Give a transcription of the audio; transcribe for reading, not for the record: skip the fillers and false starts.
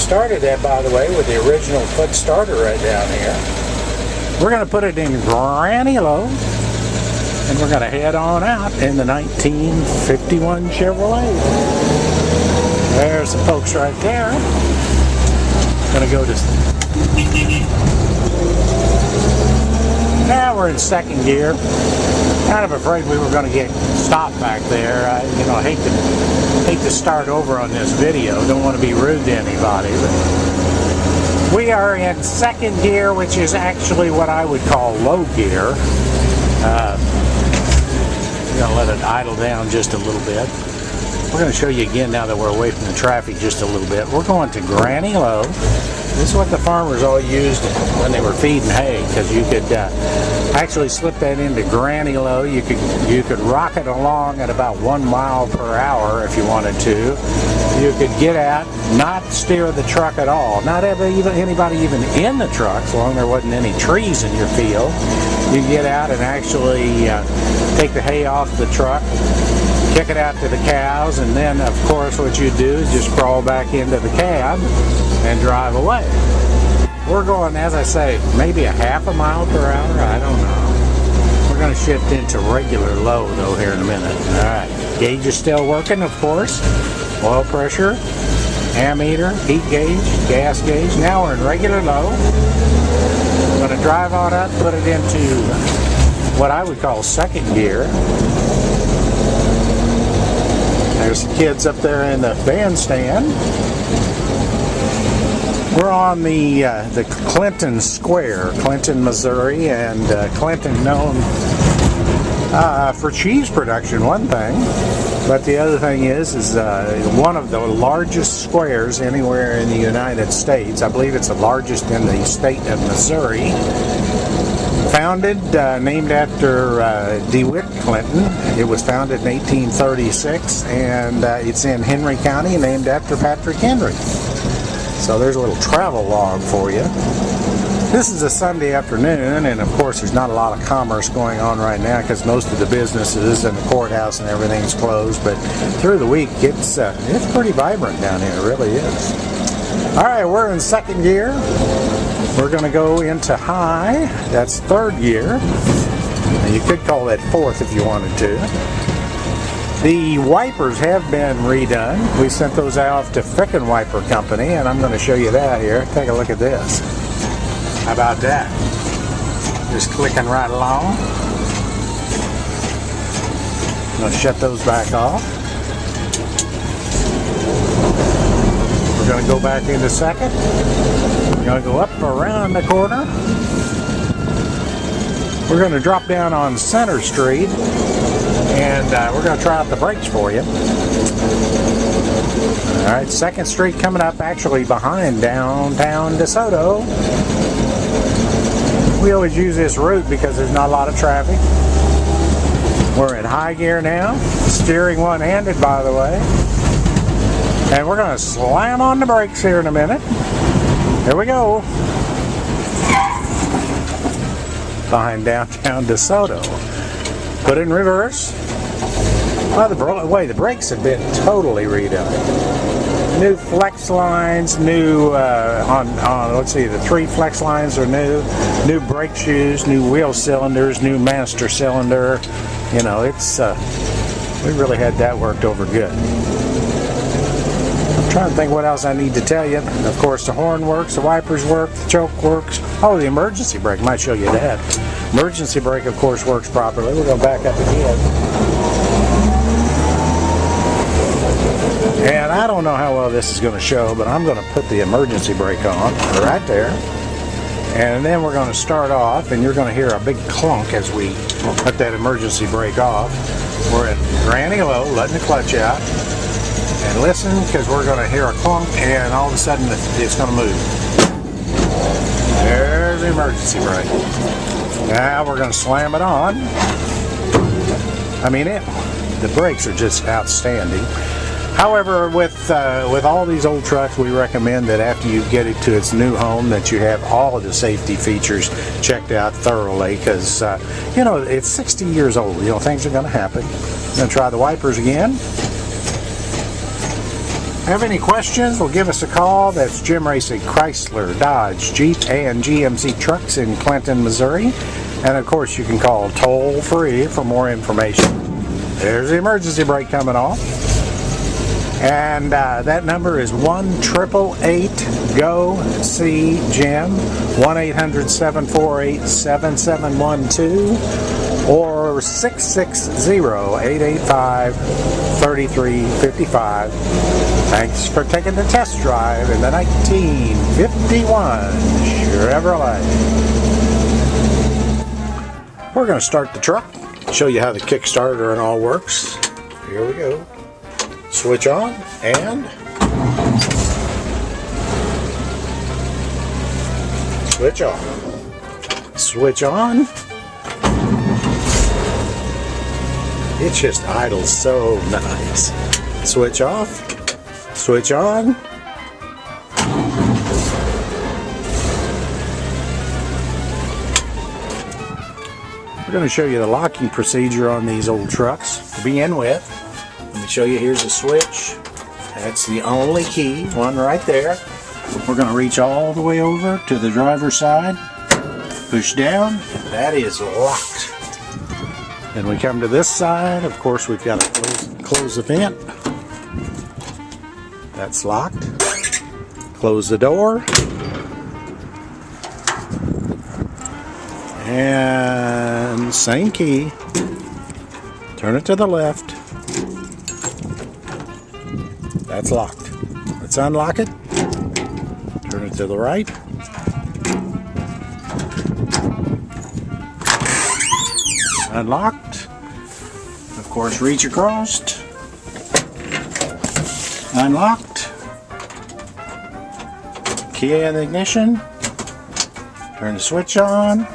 started that, by the way, with the original foot starter right down here. We're going to put it in granny low, and we're going to head on out in the 1951 Chevrolet. There's the folks right there. Going to go to... Now we're in second gear. Kind of afraid we were going to get stopped back there. I hate to start over on this video. Don't want to be rude to anybody, but we are in second gear, which is actually what I would call low gear. I'm going to let it idle down just a little bit. We're going to show you again now that we're away from the traffic just a little bit. We're going to granny low. This is what the farmers all used when they were feeding hay, because you could actually slip that into granny low. You could rock it along at about 1 mile per hour if you wanted to. You could get out, not steer the truck at all, not have anybody even in the truck, as long as there wasn't any trees in your field. You get out and actually take the hay off the truck, kick it out to the cows, and then of course what you do is just crawl back into the cab and drive away. We're going, as I say, maybe a half a mile per hour, I don't know. We're going to shift into regular low though here in a minute. Alright, gauge is still working, of course. Oil pressure, ammeter, heat gauge, gas gauge. Now we're in regular low. I'm going to drive on up, put it into what I would call second gear. There's the kids up there in the bandstand. We're on the Clinton Square, Clinton, Missouri, and Clinton known for cheese production, one thing, but the other thing is one of the largest squares anywhere in the United States. I believe it's the largest in the state of Missouri. Founded, named after DeWitt Clinton. It was founded in 1836, and it's in Henry County, named after Patrick Henry. So there's a little travel log for you. This is a Sunday afternoon, and of course there's not a lot of commerce going on right now because most of the businesses and the courthouse and everything's closed, but through the week it's pretty vibrant down here, it really is. Alright, we're in second gear. We're going to go into high, that's third gear. And you could call that fourth if you wanted to. The wipers have been redone. We sent those out to Frickin' Wiper Company, and I'm going to show you that here. Take a look at this. How about that? Just clicking right along. I'm going to shut those back off. We're going to go back into second. We're going to go up around the corner. We're going to drop down on Center Street, and we're going to try out the brakes for you. Alright, 2nd Street coming up, actually behind downtown DeSoto. We always use this route because there's not a lot of traffic. We're in high gear now, steering one-handed, by the way. And we're going to slam on the brakes here in a minute. Here we go. Behind downtown DeSoto. Put it in reverse. By the way, the brakes have been totally redone. New flex lines, new let's see, the 3 flex lines are new brake shoes, new wheel cylinders, new master cylinder. You know, it's we really had that worked over good. I'm trying to think what else I need to tell you. Of course, the horn works, the wipers work, the choke works. Oh, the emergency brake, might show you that. Emergency brake, of course, works properly. We're going to back up again. And I don't know how well this is going to show, but I'm going to put the emergency brake on right there. And then we're going to start off, and you're going to hear a big clunk as we let that emergency brake off. We're at granny low, letting the clutch out. And listen, because we're going to hear a clunk, and all of a sudden it's going to move. There's the emergency brake. Now we're going to slam it on. I mean, the brakes are just outstanding. However, with all these old trucks, we recommend that after you get it to its new home, that you have all of the safety features checked out thoroughly, because you know, it's 60 years old. You know, things are going to happen. I'm going to try the wipers again. Have any questions? Well, give us a call. That's Jim Racing Chrysler, Dodge, Jeep, and GMC trucks in Clinton, Missouri. And of course, you can call toll free for more information. There's the emergency brake coming off. And that number is 1-888-GO-SEE-JIM, 1-800-748-7712, or 660-885-3355. Thanks for taking the test drive in the 1951 Chevrolet. We're going to start the truck, show you how the Kickstarter and all works. Here we go. Switch on and switch off. Switch on. It just idles so nice. Switch off. Switch on. We're going to show you the locking procedure on these old trucks to begin with. Let me show you. Here's a switch. That's the only key, one right there. We're going to reach all the way over to the driver's side, push down, and that is locked. Then we come to this side. Of course, we've got to close the vent. That's locked. Close the door. And same key. Turn it to the left. That's locked. Let's unlock it. Turn it to the right. Unlocked. Of course, reach across. Unlocked. Key in the ignition. Turn the switch on.